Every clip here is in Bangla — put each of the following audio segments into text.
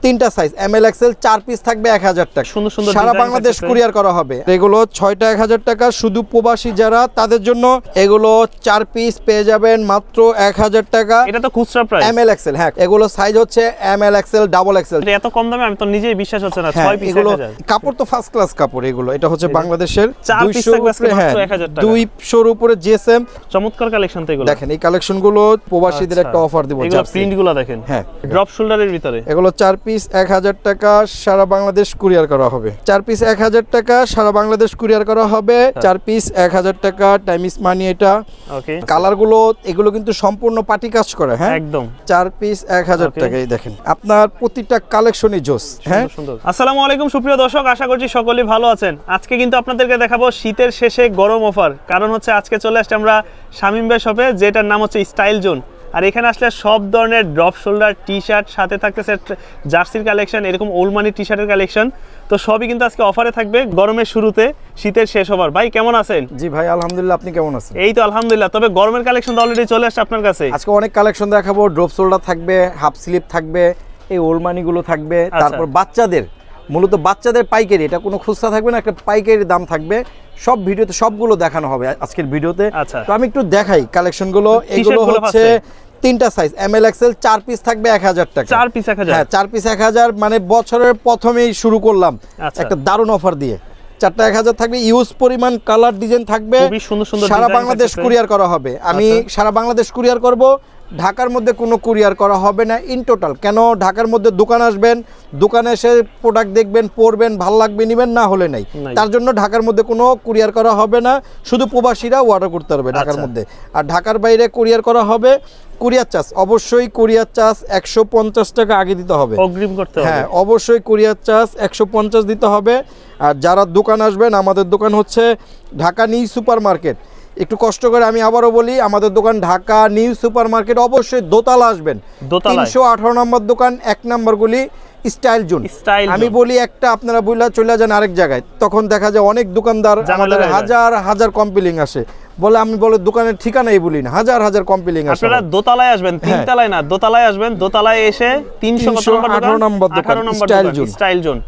তিনটা সাইজ এমএল এক্সেল 4 পিস থাকবে 1000 টাকা। সুন্দর সুন্দর সারা বাংলাদেশ কুরিয়ার করা হবে। এগুলো 6টা 1000 টাকা। শুধু প্রবাসী যারা তাদের জন্য এগুলো 4 পিস পেয়ে যাবেন মাত্র 1000 টাকা। এটা তো খুচরা প্রাইস এমএল এক্সেল। হ্যাঁ, এগুলো সাইজ হচ্ছে এমএল এক্সেল ডাবল এক্সেল। এত কম দামে আমি তো নিজেই বিশ্বাস হচ্ছে না। 6 পিস এগুলো 1000। কাপড় তো ফার্স্ট ক্লাস কাপড়। এগুলো এটা হচ্ছে বাংলাদেশের 4 পিস 200 থাকবে মাত্র 1000 টাকা। 200 এর উপরে জিএসএম। চমৎকার কালেকশন তো এগুলো। দেখেন এই কালেকশনগুলো প্রবাসীদের একটা অফার দিব। এগুলো প্রিন্টগুলো দেখেন। হ্যাঁ, ড্রপ শোল্ডারের ভিতরে এগুলো 4 পিস 1000 টাকা। সারা বাংলাদেশ কুরিয়ার করা হবে। 4 পিস 1000 টাকা। সারা বাংলাদেশ কুরিয়ার করা হবে। 4 পিস 1000 টাকা। টাইমিস মানি এটা। ওকে, কালারগুলো এগুলো কিন্তু সম্পূর্ণ পাটি কাজ করে। হ্যাঁ, একদম 4 পিস 1000 টাকা। এই দেখেন আপনার প্রতিটা কালেকশনই জোস। হ্যাঁ, সুন্দর। আসসালামু আলাইকুম সুপ্রিয় দর্শক, আশা করছি সকলেই ভালো আছেন। আজকে কিন্তু আপনাদেরকে দেখাবো শীতের শেষে গরম অফার। কারণ হচ্ছে আজকে চলে আসছে আমরা শামীম ভাই শপে, যেটার নাম হচ্ছে স্টাইল জোন। আর এখানে আসলে সব ধরনের ড্রপ শোল্ডার টি শার্ট, সাথে থাকতেছে জার্সির কালেকশন, এরকম ওলমানি টি শার্টের কালেকশন। তো সবই কিন্তু আজকে অফারে থাকবে গরমের শুরুতে, শীতের শেষ হবার। ভাই কেমন আছেন? জি ভাই, আলহামদুলিল্লাহ। আপনি কেমন আছেন? এই তো আলহামদুলিল্লাহ। তবে গরমের কালেকশন তো অলরেডি চলে আসছে আপনার কাছে। আজকে অনেক কালেকশন দেখাবো। ড্রপ শোল্ডার থাকবে, হাফ স্লিভ থাকবে, এই ওলমানিগুলো থাকবে। তারপর বাচ্চাদের, মূলত বাচ্চাদের পাইকারি, এটা কোনো খুচরা থাকবে না, একটা পাইকারি দাম থাকবে। সব ভিডিওতে সবগুলো দেখানো হবে আজকের ভিডিওতে। তো আমি একটু দেখাই কালেকশনগুলো। এগুলো হচ্ছে তিনটা সাইজ এমএল এক্সেল 4 পিস থাকবে 1000 টাকা। 4 পিস 1000? হ্যাঁ, 4 পিস 1000। মানে বছরের প্রথমেই শুরু করলাম একটা দারুণ অফার দিয়ে। 4টা 1000 থাকবে। ইউজ পরিমাণ কালার ডিজাইন থাকবে। খুবই সুন্দর সুন্দর সারা বাংলাদেশ কুরিয়ার করা হবে। আমি সারা বাংলাদেশ কুরিয়ার করব। ঢাকার মধ্যে কোনো কুরিয়ার করা হবে না ইন টোটাল। কেন, ঢাকার মধ্যে দোকান আসবেন, দোকানে এসে প্রোডাক্ট দেখবেন, পরবেন, ভালো লাগবে নিবেন, না হলে নাই। তার জন্য ঢাকার মধ্যে কোনো কুরিয়ার করা হবে না। শুধু প্রবাসীরা অর্ডার করতে পারবে ঢাকার মধ্যে। আর ঢাকার বাইরে কুরিয়ার করা হবে। কুরিয়ার চার্জ অবশ্যই, কুরিয়ার চার্জ 150 টাকা আগে দিতে হবে, অগ্রিম করতে হবে। হ্যাঁ, অবশ্যই কুরিয়ার চার্জ 150 দিতে হবে। আর যারা দোকান আসবেন, আমাদের দোকান হচ্ছে ঢাকা নিউ সুপার মার্কেট। একটু কষ্ট করে আমি আবারও বলি, আমাদের দোকান ঢাকা নিউ সুপার মার্কেট। অবশ্যই দোতলা আসবেন। 318 নম্বর দোকান, 1 নম্বর গলি, স্টাইল জোন। আমি বলি একটা, আপনারা বইলা চলে যান আরেক জায়গায়, তখন দেখা যায় অনেক দোকানদার আমাদের হাজার হাজার কমপ্লেইন আসে, বলে আমি বলে দোকানের ঠিকানাই বলি না, হাজার হাজার কমপ্লেইন আসে। আপনারা দোতলায় আসবেন, তিনতলায় না, দোতলায় আসবেন। দোতলায় এসে 318 নম্বর দোকান, স্টাইল জোন।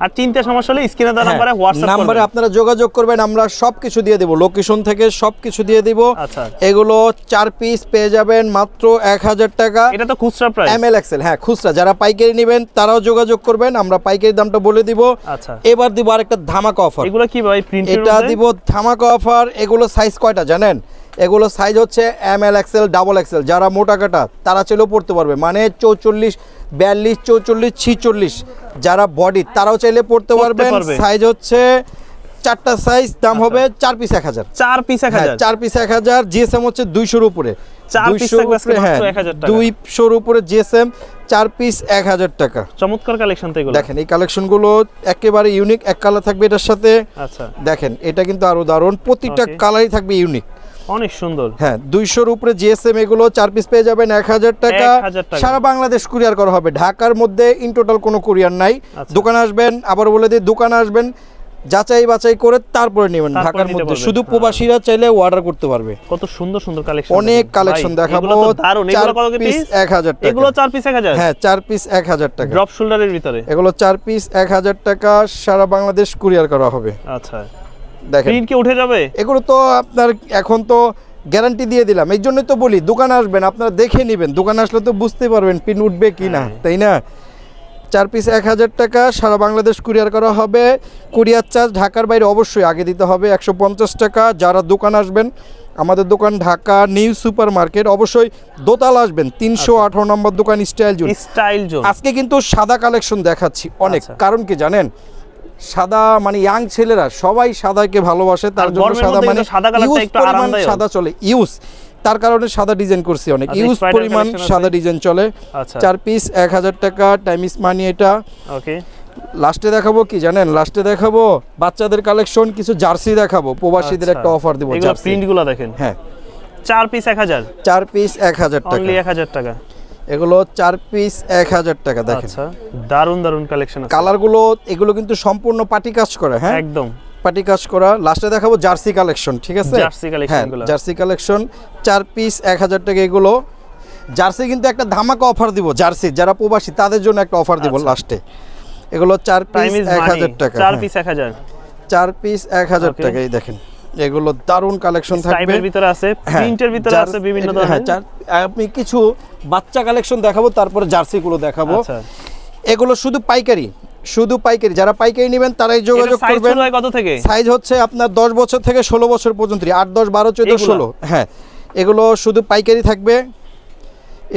আর চিন্তা সমস্যা হলে স্ক্রিনে দেওয়া নম্বরে হোয়াটসঅ্যাপ নম্বরে আপনারা যোগাযোগ করবেন। আমরা সবকিছু দিয়ে দেব, লোকেশন থেকে সবকিছু দিয়ে দেব। আচ্ছা, এগুলো 4 পিস পেয়ে যাবেন মাত্র 1000 টাকা। এটা তো খুচরা প্রাইস এমএল এক্সেল। হ্যাঁ, খুচরা। যারা পাইকারি নেবেন তারাও যোগাযোগ করবেন, আমরা পাইকারি দামটা বলে দিব। আচ্ছা, এবার দিব আরেকটা ধামাকা অফার। এগুলো কি ভাই প্রিন্টের? এটা দিব ধামাকা অফার। এগুলো সাইজ কয়টা জানেন? এগুলো সাইজ হচ্ছে এমএল এক্সেল ডাবল এক্সেল। যারা মোটা কাটা তারা চাইলেও পড়তে পারবে, মানে 44, 42, 44, 46। যারা বডি তারাও চাইলে পড়তে পারবেন। সাইজ হচ্ছে 4টা সাইজ, দাম হবে 4 পিস 1000। 4 পিস 1000? 4 পিস 1000। জিএসএম হচ্ছে 200 উপরে। 4 পিস থাকবে আজকে মাত্র 1000 টাকা। 200 উপরে জিএসএম, 4 পিস 1000 টাকা। চমৎকার কালেকশন তো এগুলো। দেখেন এই কালেকশনগুলো একেবারে ইউনিক। এক কালার থাকবে এটার সাথে। আচ্ছা, দেখেন এটা কিন্তু আরো দারুণ, প্রতিটা কালারই থাকবে ইউনিক, অনেক সুন্দর। হ্যাঁ, 200 উপরে জিএসএম। এগুলো 4 পিস পেয়ে যাবেন 1000 টাকা। সারা বাংলাদেশ কুরিয়ার করা হবে। ঢাকার মধ্যে ইন টোটাল কোনো কুরিয়ার নাই। দোকান আসবেন, আবার বলে দিই, দোকান আসবেন, যাচাই বাছাই করে তারপরে নেবেন। ঢাকার মধ্যে শুধু প্রবাসীরা চাইলে অর্ডার করতে পারবে। কত সুন্দর সুন্দর কালেকশন, অনেক কালেকশন দেখাবো। 4 পিস 1000 টাকা। এগুলো 4 পিস 1000? হ্যাঁ, 4 পিস 1000 টাকা। ড্রপ শোল্ডারের ভিতরে এগুলো 4 পিস 1000 টাকা। সারা বাংলাদেশ কুরিয়ার করা হবে। আচ্ছা, দেখেন প্রিন্ট কি উঠে যাবে? এগুলো তো আপনার এখন তো গ্যারান্টি দিয়ে দিলাম। এই জন্যই তো বলি দোকান আসবেন, আপনারা দেখে নেবেন। দোকান আসলে তো বুঝতে পারবেন পিন উঠবে কি না, তাই না? 4 পিস 1000 টাকা। সারা বাংলাদেশ কুরিয়ার করা হবে। কুরিয়ার চার্জ ঢাকার বাইরে অবশ্যই আগে দিতে হবে 150 টাকা। যারা দোকান আসবেন, আমাদের দোকান ঢাকা নিউ সুপার মার্কেট। অবশ্যই দোতলা আসবেন, 318 নম্বর দোকান, স্টাইল জোন। Style zone. আজকে কিন্তু সাদা কালেকশন দেখাচ্ছি অনেক। কারণ কি জানেন, সাদা মানে ইয়াং ছেলেরা সবাই সাদাকে ভালোবাসে, তার জন্য সাদা মানে সাদা চলে, ইউজ, তার কারণে সাদা ডিজাইন করছি অনেক। ইউজ পরিমাণ সাদা ডিজাইন চলে। 4 পিস 1000 টাকা। টাইমিস মানি এটা। ওকে, লাস্টে দেখাবো কি জানেন? লাস্টে দেখাবো বাচ্চাদের কালেকশন, কিছু জার্সি দেখাবো। প্রবাসীদের একটা অফার দিব। এগুলো প্রিন্টগুলো দেখেন। হ্যাঁ, 4 পিস 1000? 4 পিস 1000 টাকা। অনলি 1000 টাকা। এগুলো 4 পিস 1000 টাকা। দেখেন আচ্ছা, দারুন দারুন কালেকশন আছে। কালারগুলো এগুলো কিন্তু সম্পূর্ণ পাটি কাজ করা। হ্যাঁ, একদম পাটি কাজ করা। লাস্টে দেখাবো জার্সি কালেকশন, ঠিক আছে? জার্সি কালেকশনগুলো। জার্সি কালেকশন 4 পিস 1000 টাকা। এগুলো জার্সি কিন্তু একটা ধামাকা অফার দিব, জার্সি যারা প্রবাসী তাদের জন্য একটা অফার দিব লাস্টে। এগুলো 4 পিস 1000 টাকা, 4 পিস 1000, 4 পিস 1000 টাকা। এই দেখেন এগুলো দারুণ কালেকশন থাকবে, টাইপের ভিতরে আছে, প্রিন্টের ভিতরে আছে বিভিন্ন ধরনের। আমি কিছু বাচ্চা কালেকশন দেখাবো, তারপরে জার্সি গুলো দেখাবো। আচ্ছা, এগুলো শুধু পাইকারি, যারা পাইকারি নেবেন তারাই যোগাযোগ করবেন। সাইজ কত থেকে? সাইজ হচ্ছে আপনার 10 বছর থেকে 16 বছর পর্যন্ত, 8, 10, 12, 14, 16। হ্যাঁ, এগুলো শুধু পাইকারি থাকবে।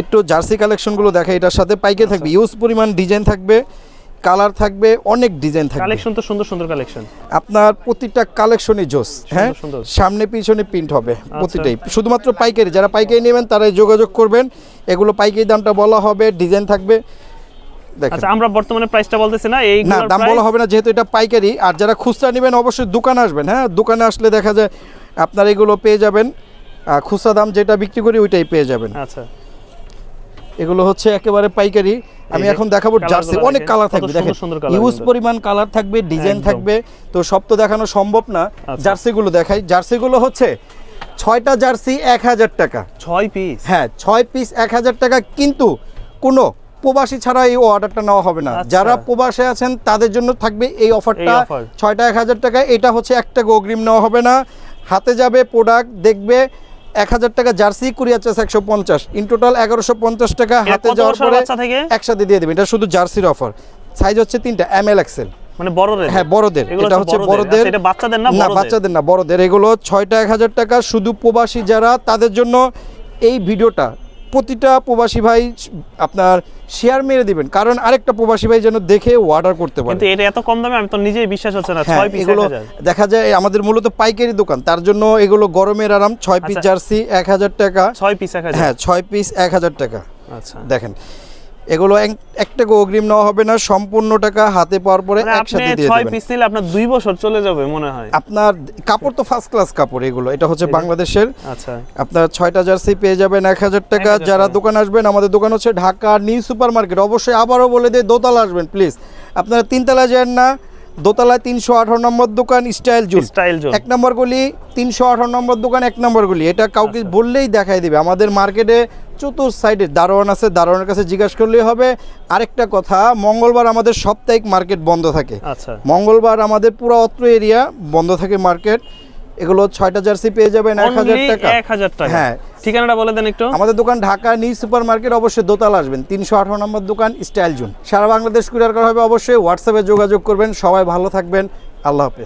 একটু জার্সি কালেকশনগুলো দেখা, এটার সাথে পাইকারি থাকবে, ইউজ পরিমাণ ডিজাইন থাকবে, কালার থাকবে, অনেক ডিজাইন থাকবে। কালেকশন তো সুন্দর সুন্দর কালেকশন, আপনার প্রতিটা কালেকশনই জোস। হ্যাঁ, সুন্দর। সামনে পিছনে প্রিন্ট হবে প্রতিটাই, শুধুমাত্র পাইকারি, যারা পাইকারি নেবেন তারাই যোগাযোগ করবেন। এগুলো পাইকারি দামটা বলা হবে, ডিজাইন থাকবে। আচ্ছা, আমরা বর্তমানে প্রাইসটা বলতেছি না, এই না দাম বলা হবে না যেহেতু এটা পাইকারি। আর যারা খুচরা নেবেন অবশ্যই দোকানে আসবেন। হ্যাঁ, দোকানে আসলে দেখা যায় আপনারা এগুলো পেয়ে যাবেন, খুচরা দাম যেটা বিক্রি করি ওইটাই পেয়ে যাবেন। আচ্ছা, এগুলো হচ্ছে একেবারে পাইকারি। আমি এখন দেখাবো জার্সি, অনেক কালার থাকবে, দেখেন ইউজ পরিমাণ কালার থাকবে, ডিজাইন থাকবে, তো সব তো দেখানো সম্ভব না। জার্সিগুলো দেখাই, জার্সিগুলো হচ্ছে 6টা জার্সি 1000 টাকা, 6 পিস। হ্যাঁ 6 পিস 1000 টাকা, কিন্তু কোনো প্রবাসী ছাড়া এই অর্ডারটা নেওয়া হবে না। যারা প্রবাসে আছেন তাদের জন্য থাকবে এই অফারটা, 6টা 1000 টাকা। এটা হচ্ছে একটা অগ্রিম নেওয়া হবে না, হাতে যাবে প্রোডাক্ট দেখবে। 1000 টাকা jersey, courier charge 150, in total 1150 টাকা। হাতে যাওয়ার পরে একসাথে দিয়ে দেবেন। এটা শুধু জার্সির অফার। সাইজ হচ্ছে 3টা, ML XL, মানে বড়দের। হ্যাঁ বড়দের, এটা হচ্ছে বড়দের। এটা বাচ্চাদের না? না বাচ্চাদের না, বড়দের। এগুলো 6টা 1000 টাকা, শুধু প্রবাসী যারা তাদের জন্য এই ভিডিওটা প্রতিটা প্রবাসী ভাই আপনার শেয়ার মেরে দিবেন, কারণ আরেকটা প্রবাসী ভাই যেন দেখে অর্ডার করতে পারে। কিন্তু এটা এত কম দামে আমি তো নিজেই বিশ্বাস হচ্ছে না। 6 পিস এগুলো দেখা যায় আমাদের মূলত পাইকারি দোকান, তার জন্য এগুলো গরমের আরাম। 6 পিস জার্সি 1000 টাকা, 6 পিস 1000, হ্যাঁ 6 পিস 1000 টাকা। আচ্ছা, দেখেন এগুলো একটা অগ্রিম নেওয়া হবে না, সম্পূর্ণ টাকা হাতে পাওয়ার পরে একসাথে দিয়ে দিবেন। 6 পিস নিলে আপনার 2 বছর চলে যাবে মনে হয়। আপনার কাপড় তো ফার্স্ট ক্লাস কাপড় এগুলো, এটা হচ্ছে বাংলাদেশের। আচ্ছা, আপনার 6টা জার্সি পেয়ে যাবেন 1000 টাকা। যারা দোকান আসবেন, আমাদের দোকান হচ্ছে ঢাকা নিউ সুপার মার্কেট। অবশ্যই আবারও বলে দেয়, দোতলা আসবেন প্লিজ, আপনারা 3 তলায় যান না, দোতলায় 318 নম্বর দোকান, স্টাইল জোন 1 নম্বর গলি, 318 নম্বর দোকান 1 নম্বর গলি। এটা কাউকে বললেই দেখাই দিবে। আমাদের মার্কেটে চতুর সাইডে দারোয়ান আছে, দারোয়ানের কাছে জিজ্ঞাসা করলেই হবে। আরেকটা কথা, মঙ্গলবার আমাদের সাপ্তাহিক মার্কেট বন্ধ থাকে। আচ্ছা, মঙ্গলবার আমাদের পুরো অত্র এরিয়া বন্ধ থাকে মার্কেট। এগুলো 6টা জার্সি পেয়ে যাবেন 1000 টাকা। 1000 টাকা। হ্যাঁ, ঠিকানাটা বলে দেন একটু। আমাদের দোকান ঢাকা নিউ সুপার মার্কেট, অবশ্যই দোতলা আসবেন, 318 নম্বর দোকান, স্টাইল জোন। সারা বাংলাদেশ কুরিয়ার করা হবে। অবশ্যই হোয়াটসঅ্যাপে যোগাযোগ করবেন। সবাই ভালো থাকবেন, আল্লাহ হাফেজ।